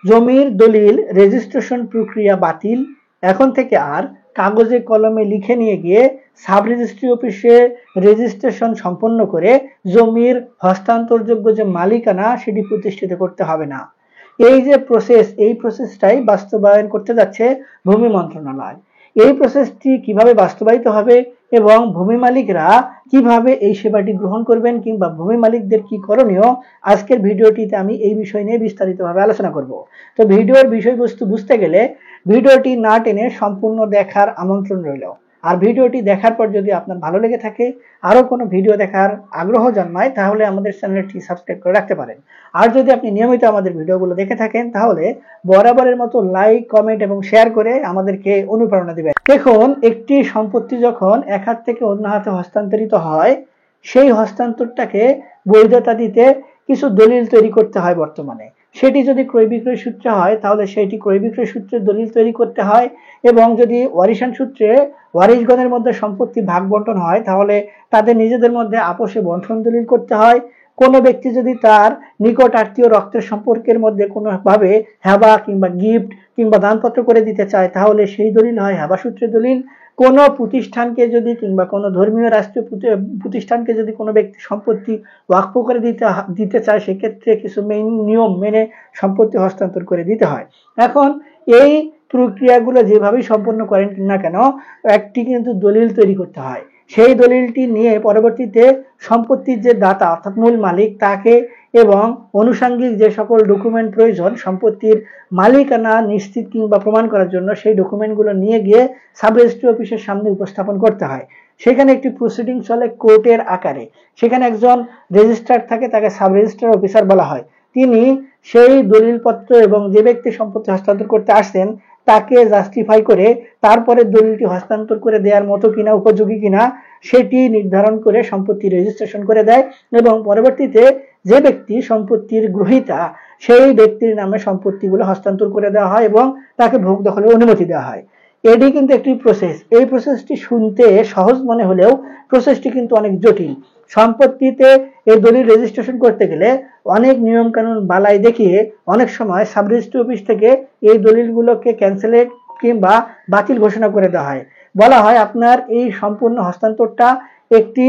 জমির দলিল রেজিস্ট্রেশন প্রক্রিয়া বাতিল। এখন থেকে আর কাগজে কলমে লিখে নিয়ে গিয়ে সাব রেজিস্ট্রি অফিসে রেজিস্ট্রেশন সম্পন্ন করে জমির হস্তান্তরযোগ্য যে মালিকানা সেটি প্রতিষ্ঠিত করতে হবে না। এই যে প্রসেস, এই প্রসেসটাই বাস্তবায়ন করতে যাচ্ছে ভূমি মন্ত্রণালয়। এই প্রসেসটি কিভাবে বাস্তবায়িত হবে এবং ভূমি মালিকরা কিভাবে এই সেবাটি গ্রহণ করবেন কিংবা ভূমি মালিকদের কি করণীয়, আজকের ভিডিওটিতে আমি এই বিষয় নিয়ে বিস্তারিতভাবে আলোচনা করব। তো ভিডিওর বিষয়বস্তু বুঝতে গেলে ভিডিওটি না টেনে সম্পূর্ণ দেখার আমন্ত্রণ রইল। আর ভিডিওটি দেখার পর যদি আপনার ভালো লেগে থাকে, আরো কোনো ভিডিও দেখার আগ্রহ জন্মায়, তাহলে আমাদের চ্যানেলটি সাবস্ক্রাইব করে রাখতে পারেন। আর যদি আপনি নিয়মিত আমাদের ভিডিওগুলো দেখে থাকেন, তাহলে বরাবরের মতো লাইক, কমেন্ট এবং শেয়ার করে আমাদেরকে অনুপ্রেরণা দিবেন। দেখুন, একটি সম্পত্তি যখন এক হাত থেকে অন্য হাতে হস্তান্তরিত হয়, সেই হস্তান্তরটাকে বৈধতা দিতে কিছু দলিল তৈরি করতে হয়। বর্তমানে সেটি যদি ক্রয় বিক্রয় সূত্রে হয়, তাহলে সেটি ক্রয় বিক্রয় সূত্রে দলিল তৈরি করতে হয়, এবং যদি ওয়ারিশান সূত্রে ওয়ারিশগণের মধ্যে সম্পত্তি ভাগ বন্টন হয়, তাহলে তাদের নিজেদের মধ্যে আপোষে বন্টন দলিল করতে হয়। কোনো ব্যক্তি যদি তার নিকট আত্মীয় রক্তের সম্পর্কের মধ্যে কোনোভাবে হেবা কিংবা গিফট কিংবা দানপত্র করে দিতে চায়, তাহলে সেই দলিল হয় হেবা সূত্রের দলিল। কোনো প্রতিষ্ঠানকে যদি কিংবা কোনো ধর্মীয় রাষ্ট্রীয় প্রতিষ্ঠানকে যদি কোনো ব্যক্তি সম্পত্তি ওয়াকফ করে দিতে চায়, সেক্ষেত্রে কিছু নিয়ম মেনে সম্পত্তি হস্তান্তর করে দিতে হয়। এখন এই প্রক্রিয়াগুলো যেভাবেই সম্পন্ন করেন না কেন, একটি কিন্তু দলিল তৈরি করতে হয়। সেই দলিলটি নিয়ে পরবর্তীতে সম্পত্তির যে দাতা অর্থাৎ মূল মালিক তাকে এবং আনুষঙ্গিক যে সকল ডকুমেন্ট প্রয়োজন সম্পত্তির মালিকানা নিশ্চিত কিংবা প্রমাণ করার জন্য, সেই ডকুমেন্টগুলো নিয়ে গিয়ে সাব রেজিস্ট্রি অফিসের সামনে উপস্থাপন করতে হয়। সেখানে একটি প্রসিডিং চলে কোর্টের আকারে। সেখানে একজন রেজিস্ট্রার থাকে, তাকে সাব রেজিস্ট্রার অফিসার বলা হয়। তিনি সেই দলিলপত্র এবং যে ব্যক্তি সম্পত্তি হস্তান্তর করতে আসছেন তাকে জাস্টিফাই করে তারপরে দলিলটি হস্তান্তর করে দেওয়ার মতো কিনা, উপযোগী কিনা সেটি নির্ধারণ করে সম্পত্তি রেজিস্ট্রেশন করে দেয়, এবং পরবর্তীতে যে ব্যক্তি সম্পত্তির গ্রহীতা সেই ব্যক্তির নামে সম্পত্তিগুলো হস্তান্তর করে দেওয়া হয় এবং তাকে ভোগ দখলের অনুমতি দেওয়া হয়। এটি কিন্তু একটি প্রসেস। এই প্রসেসটি শুনতে সহজ মনে হলেও প্রসেসটি কিন্তু অনেক জটিল। সম্পত্তিতে এই দলিল রেজিস্ট্রেশন করতে গেলে অনেক নিয়ম কানুন বালাই দেখিয়ে অনেক সময় সাব রেজিস্ট্রি অফিস থেকে এই দলিলগুলোকে ক্যান্সেলেট কিংবা বাতিল ঘোষণা করে দেওয়া হয়। বলা হয় আপনার এই সম্পূর্ণ হস্তান্তরটা একটি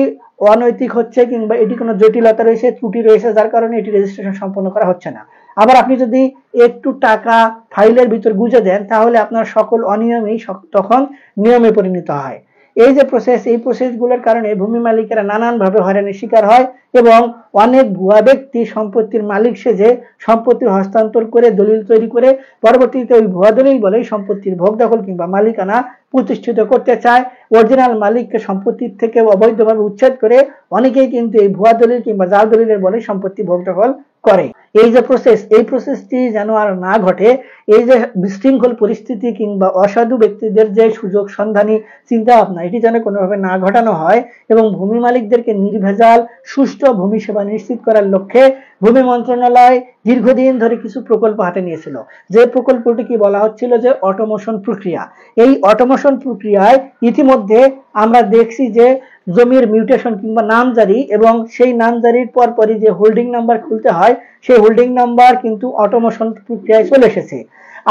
অনৈতিক হচ্ছে কিংবা এটি কোনো জটিলতা রয়েছে, ত্রুটি রয়েছে, যার কারণে এটি রেজিস্ট্রেশন সম্পন্ন করা হচ্ছে না। আবার আপনি যদি একটু টাকা ফাইলের ভিতর গুঁজে দেন, তাহলে আপনার সকল অনিয়মেই তখন নিয়মে পরিণত হয়। এই যে প্রসেস, এই প্রসেসগুলোর কারণে ভূমি মালিকেরা নানানভাবে হয়রানির শিকার হয় এবং অনেক ভুয়া ব্যক্তি সম্পত্তির মালিক সেজে সম্পত্তি হস্তান্তর করে দলিল তৈরি করে পরবর্তীতে ওই ভুয়া দলিল বলেই সম্পত্তির ভোগ দখল কিংবা মালিকানা প্রতিষ্ঠিত করতে চায়। অরিজিনাল মালিককে সম্পত্তির থেকে অবৈধভাবে উচ্ছেদ করে অনেকেই কিন্তু এই ভুয়া দলিল কিংবা জাল দলিলের বলে সম্পত্তি ভোগ দখল করে। এই যে প্রসেস, এই প্রসেসটি যেন আর না ঘটে, এই যে বিশৃঙ্খল পরিস্থিতি কিংবা অসাধু ব্যক্তিদের যে সুযোগ সন্ধানী চিন্তা ভাবনা, এটি যেন কোনোভাবে না ঘটানো হয় এবং ভূমি মালিকদেরকে নির্ভেজাল সুষ্ঠু ভূমি সেবা নিশ্চিত করার লক্ষ্যে ভূমি মন্ত্রণালয় দীর্ঘদিন ধরে কিছু প্রকল্প হাতে নিয়েছিল। যে প্রকল্পটি কি বলা হচ্ছিল যে অটোমেশন প্রক্রিয়া। এই অটোমেশন প্রক্রিয়ায় ইতিমধ্যে আমরা দেখছি যে জমির মিউটেশন কিংবা নামজারি এবং সেই নামজারির পরপরই যে হোল্ডিং নাম্বার খুলতে হয়, সেই হোল্ডিং নাম্বার কিন্তু অটোমেশন প্রক্রিয়ায় চলে এসেছে।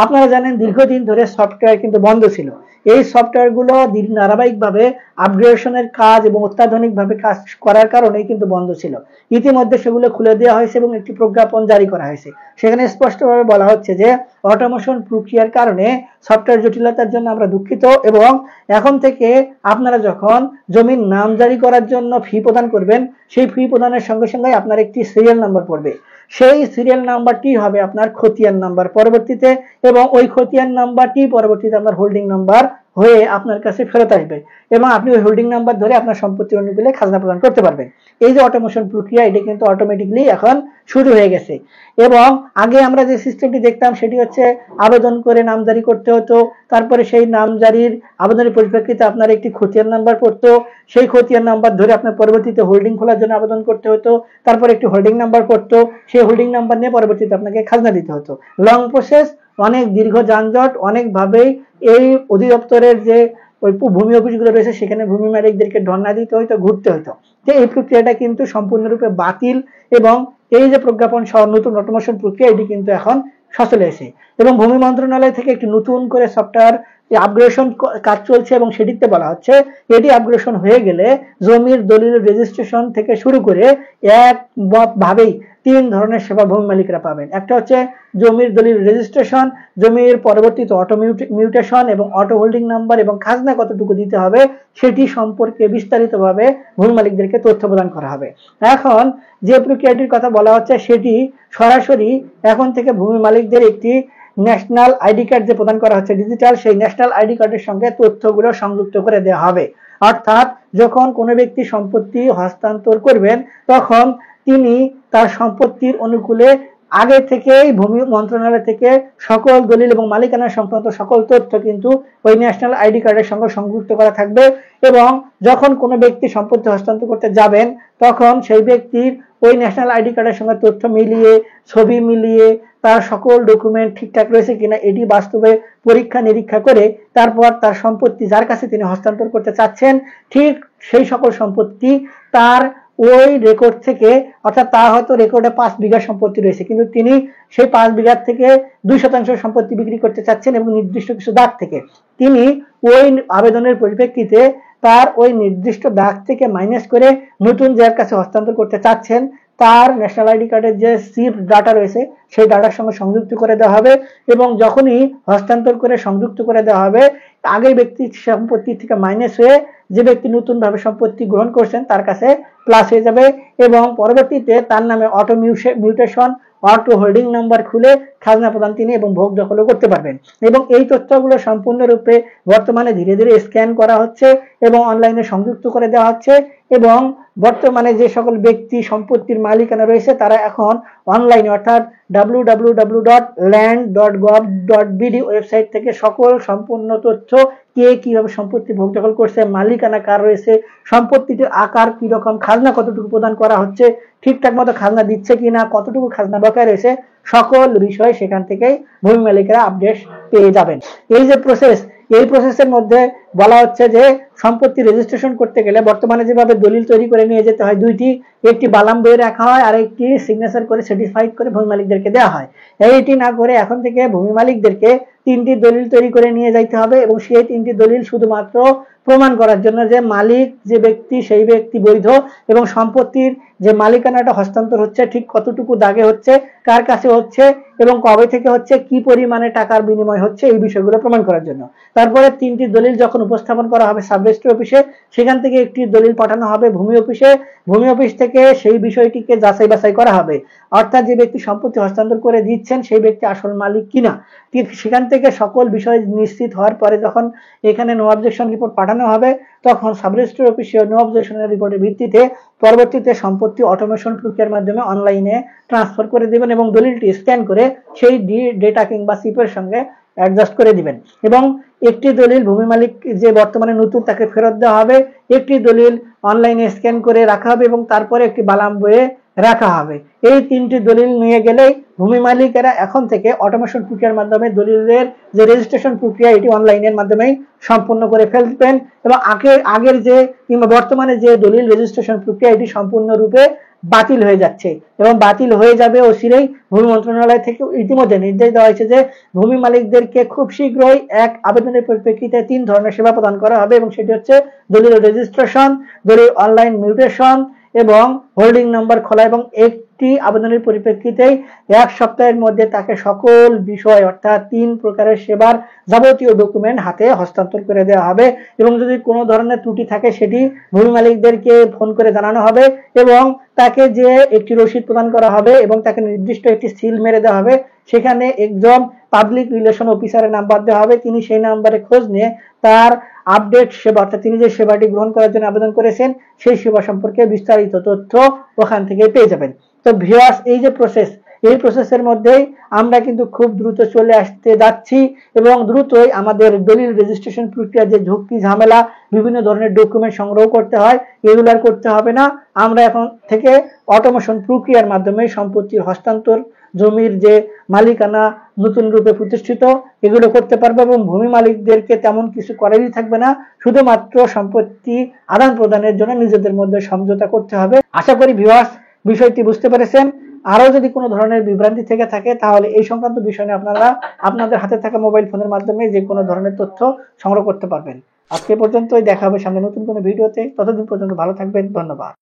আপনারা জানেন দীর্ঘদিন ধরে সফটওয়্যার কিন্তু বন্ধ ছিল। এই সফটওয়্যারগুলো ধারাবাহিকভাবে আপগ্রেডেশনের কাজ এবং অত্যাধুনিকভাবে কাজ করার কারণেই কিন্তু বন্ধ ছিল। ইতিমধ্যে সেগুলো খুলে দেওয়া হয়েছে এবং একটি প্রজ্ঞাপন জারি করা হয়েছে। সেখানে স্পষ্টভাবে বলা হচ্ছে যে অটোমেশন প্রক্রিয়ার কারণে সফটওয়্যার জটিলতার জন্য আমরা দুঃখিত, এবং এখন থেকে আপনারা যখন জমির নাম জারি করার জন্য ফি প্রদান করবেন, সেই ফি প্রদানের সঙ্গে সঙ্গে আপনার একটি সিরিয়াল নাম্বার পড়বে। সেই সিরিয়াল নাম্বারটি হবে আপনার খতিয়ান নাম্বার পরবর্তীতে, এবং ওই খতিয়ান নাম্বারটি পরবর্তীতে আপনার হোল্ডিং নাম্বার হয়ে আপনার কাছে ফেরত আসবে এবং আপনি ওই হোল্ডিং নাম্বার ধরে আপনার সম্পত্তির অনুকূলে খাজনা প্রদান করতে পারবেন। এই যে অটোমেশন প্রক্রিয়া, এটি কিন্তু অটোমেটিকলি এখন শুরু হয়ে গেছে। এবং আগে আমরা যে সিস্টেমটি দেখতাম সেটি হচ্ছে আবেদন করে নামজারি করতে হতো, তারপরে সেই নামজারির আবেদনের পরিপ্রেক্ষিতে আপনার একটি খতিয়ান নাম্বার পড়তো, সেই খতিয়ান নাম্বার ধরে আপনার পরবর্তীতে হোল্ডিং খোলার জন্য আবেদন করতে হতো, তারপর একটি হোল্ডিং নাম্বার পড়তো, সেই হোল্ডিং নাম্বার নিয়ে পরবর্তীতে আপনাকে খাজনা দিতে হতো। লং প্রসেস, অনেক দীর্ঘ যানজট, অনেকভাবেই এই অধিদপ্তরের যে ওই ভূমি অফিসগুলো রয়েছে সেখানে ভূমি মালিকদেরকে ধর্ণা দিতে হইতো, ঘুরতে হইতো। যে এই প্রক্রিয়াটা কিন্তু সম্পূর্ণরূপে বাতিল এবং এই যে প্রজ্ঞাপন সহ নতুন অটোমেশন প্রক্রিয়া, এটি কিন্তু এখন সচল হয়েছে এবং ভূমি মন্ত্রণালয় থেকে একটি নতুন করে সফটওয়্যার আপগ্রেডেশন কাজ চলছে এবং সেটিতে বলা হচ্ছে এটি আপগ্রেডেশন হয়ে গেলে জমির দলিল রেজিস্ট্রেশন থেকে শুরু করে একভাবেই 3 ধরনের সেবা ভূমি মালিকরা পাবেন। একটা হচ্ছে জমির দলিল রেজিস্ট্রেশন, জমির পরবর্তীতে অটো মিউটেশন এবং অটো হোল্ডিং নাম্বার এবং খাজনা কতটুকু দিতে হবে সেটি সম্পর্কে বিস্তারিতভাবে ভূমি মালিকদেরকে তথ্য প্রদান করা হবে। এখন যে প্রক্রিয়াটির কথা বলা হচ্ছে সেটি সরাসরি এখন থেকে ভূমি মালিকদের একটি ন্যাশনাল আইডি কার্ড যে প্রদান করা হচ্ছে ডিজিটাল, সেই ন্যাশনাল আইডি কার্ডের সঙ্গে তথ্যগুলো সংযুক্ত করে দেওয়া হবে। অর্থাৎ যখন কোনো ব্যক্তি সম্পত্তি হস্তান্তর করবেন তখন তিনি তার সম্পত্তির অনুকূলে আগে থেকেই ভূমি মন্ত্রণালয় থেকে সকল দলিল এবং মালিকানা সংক্রান্ত সকল তথ্য কিন্তু ওই ন্যাশনাল আইডি কার্ডের সঙ্গে সংযুক্ত করা থাকবে এবং যখন কোনো ব্যক্তি সম্পত্তি হস্তান্তর করতে যাবেন তখন সেই ব্যক্তির ওই ন্যাশনাল আইডি কার্ডের সঙ্গে তথ্য মিলিয়ে, ছবি মিলিয়ে তার সকল ডকুমেন্ট ঠিকঠাক রয়েছে কিনা এটি বাস্তবে পরীক্ষা নিরীক্ষা করে তারপর তার সম্পত্তি যার কাছে তিনি হস্তান্তর করতে চাচ্ছেন ঠিক সেই সকল সম্পত্তি তার ওই রেকর্ড থেকে, অর্থাৎ তার হয়তো রেকর্ডে 5 বিঘা সম্পত্তি রয়েছে কিন্তু তিনি সেই 5 বিঘার থেকে 2% সম্পত্তি বিক্রি করতে চাচ্ছেন এবং নির্দিষ্ট কিছু দাগ থেকে তিনি ওই আবেদনের পরিপ্রেক্ষিতে তার ওই নির্দিষ্ট দাগ থেকে মাইনাস করে নতুন যার কাছে হস্তান্তর করতে চাচ্ছেন তার ন্যাশনাল আইডি কার্ডের যে সিপ ডাটা রয়েছে সেই ডাটার সঙ্গে সংযুক্ত করে দেওয়া হবে এবং যখনই হস্তান্তর করে সংযুক্ত করে দেওয়া হবে আগের ব্যক্তির সম্পত্তি থেকে মাইনাস হয়ে যে ব্যক্তি নতুন ভাবে সম্পত্তি গ্রহণ করছেন তার কাছে প্লাস হয়ে যাবে এবং পরবর্তীতে তার নামে auto mutation, auto holding number খুলে খাজনা প্রদান তিনি এবং ভোগ দখলও করতে পারবেন। এবং এই তথ্যগুলো সম্পূর্ণরূপে বর্তমানে ধীরে ধীরে স্ক্যান করা হচ্ছে এবং অনলাইনে সংযুক্ত করে দেওয়া হচ্ছে এবং বর্তমানে যে সকল ব্যক্তি সম্পত্তির মালিকানা রয়েছে তারা এখন অনলাইনে অর্থাৎ www.land.gov.bd ওয়েবসাইট থেকে সকল সম্পূর্ণ তথ্য কে কিভাবে সম্পত্তি ভোগ দখল করছে, মালিকানা কার রয়েছে, সম্পত্তিটির আকার কি রকম, খাজনা কতটুকু প্রদান করা হচ্ছে, ঠিকঠাক মতো খাজনা দিচ্ছে কিনা, কতটুকু খাজনা বকেয়া রয়েছে, সকল বিষয় সেখান থেকেই ভূমি মালিকরা আপডেট পেয়ে যাবেন। এই যে প্রসেস, এই প্রসেসের মধ্যে বলা হচ্ছে যে সম্পত্তি রেজিস্ট্রেশন করতে গেলে বর্তমানে যেভাবে দলিল তৈরি করে নিয়ে যেতে হয় দুইটি, একটি বালাম বইয়ে রাখা হয় আর একটি সিগনেচার করে সার্টিফাইড করে ভূমি মালিকদেরকে দেওয়া হয়। এইটি না করে এখন থেকে ভূমি মালিকদেরকে 3টি দলিল তৈরি করে নিয়ে যাইতে হবে এবং সেই 3টি দলিল শুধুমাত্র প্রমাণ করার জন্য যে মালিক যে ব্যক্তি সেই ব্যক্তি বৈধ এবং সম্পত্তির যে মালিকানাটা হস্তান্তর হচ্ছে ঠিক কতটুকু দাগে হচ্ছে, কার কাছে হচ্ছে এবং কবে থেকে হচ্ছে, কি পরিমাণে টাকার বিনিময় হচ্ছে এই বিষয়গুলো প্রমাণ করার জন্য। তারপরে 3টি দলিল যখন উপস্থাপন করা হবে সাব রেজিস্ট্রি অফিসে, সেখান থেকে একটি দলিল পাঠানো হবে ভূমি অফিসে, ভূমি অফিস থেকে সেই বিষয়টিকে যাচাই বাছাই করা হবে অর্থাৎ যে ব্যক্তি সম্পত্তি হস্তান্তর করে দিচ্ছেন সেই ব্যক্তি আসল মালিক কিনা। সেখান থেকে সকল বিষয় নিশ্চিত হওয়ার পরে যখন এখানে নো অবজেকশন রিপোর্ট পাঠানো হবে তখন সাব রেজিস্ট্রি অফিসে নো অবজেকশনের রিপোর্টের ভিত্তিতে পরবর্তীতে সম্পত্তি অটোমেশন প্রক্রিয়ার মাধ্যমে অনলাইনে ট্রান্সফার করে দিবেন এবং দলিলটি স্ক্যান করে সেই ডেটা কিংবা সিপের সঙ্গে অ্যাডজাস্ট করে দিবেন এবং একটি দলিল ভূমি মালিক যে বর্তমানে নতুন তাকে ফেরত দেওয়া হবে, একটি দলিল অনলাইনে স্ক্যান করে রাখা হবে এবং তারপরে একটি বালাম বইয়ে রাখা হবে। এই 3টি দলিল নিয়ে গেলেই ভূমি মালিকেরা এখন থেকে অটোমেশন প্রক্রিয়ার মাধ্যমে দলিলের যে রেজিস্ট্রেশন প্রক্রিয়া এটি অনলাইনের মাধ্যমেই সম্পূর্ণ করে ফেলবেন এবং আগের যে কিংবা বর্তমানে যে দলিল রেজিস্ট্রেশন প্রক্রিয়া এটি সম্পূর্ণরূপে বাতিল হয়ে যাচ্ছে এবং বাতিল হয়ে যাবে অচিরেই। ভূমি মন্ত্রণালয় থেকে ইতিমধ্যে নির্দেশ দেওয়া হয়েছে যে ভূমি মালিকদেরকে খুব শীঘ্রই এক আবেদনের পরিপ্রেক্ষিতে 3 ধরনের সেবা প্রদান করা হবে এবং সেটি হচ্ছে দলিল রেজিস্ট্রেশন, দলিল অনলাইন মিউটেশন এবং হোল্ডিং নাম্বার খোলা এবং একটি আবেদনের পরিপ্রেক্ষিতেই 1 সপ্তাহের মধ্যে তাকে সকল বিষয় অর্থাৎ 3 প্রকারের সেবার যাবতীয় ডকুমেন্ট হাতে হস্তান্তর করে দেওয়া হবে এবং যদি কোনো ধরনের ত্রুটি থাকে সেটি ভূমি মালিকদেরকে ফোন করে জানানো হবে এবং তাকে যে একটি রসিদ প্রদান করা হবে এবং তাকে নির্দিষ্ট একটি সিল মেরে দেওয়া হবে, সেখানে একজন পাবলিক রিলেশন অফিসারের নাম্বার দেওয়া হবে, তিনি সেই নাম্বারে খোঁজ নিয়ে তার আপডেট সেবা অর্থাৎ তিনি যে সেবাটি গ্রহণ করার জন্য আবেদন করেছেন সেই সেবা সম্পর্কে বিস্তারিত তথ্য ওখান থেকে পেয়ে যাবেন। তো ভিউয়ার্স, এই যে প্রসেস, এই প্রসেসের মধ্যেই আমরা কিন্তু খুব দ্রুত চলে আসতে যাচ্ছি এবং দ্রুতই আমাদের দলিল রেজিস্ট্রেশন প্রক্রিয়া যে ঝুঁকি ঝামেলা বিভিন্ন ধরনের ডকুমেন্ট সংগ্রহ করতে হয় এগুলো আর করতে হবে না। আমরা এখন থেকে অটোমেশন প্রক্রিয়ার মাধ্যমে সম্পত্তির হস্তান্তর, জমির যে মালিকানা নতুন রূপে প্রতিষ্ঠিত এগুলো করতে পারবে এবং ভূমি মালিকদেরকে তেমন কিছু করারই থাকবে না, শুধুমাত্র সম্পত্তি আদান প্রদানের জন্য নিজেদের মধ্যে সমঝোতা করতে হবে। আশা করি ভিউয়ার্স বিষয়টি বুঝতে পেরেছেন। আরো যদি কোনো ধরনের বিভ্রান্তি থেকে থাকে তাহলে এই সংক্রান্ত বিষয় নিয়ে আপনারা আপনাদের হাতে থাকা মোবাইল ফোনের মাধ্যমে যে কোনো ধরনের তথ্য সংগ্রহ করতে পারবেন। আজকে পর্যন্তই, দেখা হবে সামনে নতুন কোনো ভিডিওতে। ততদিন পর্যন্ত ভালো থাকবেন, ধন্যবাদ।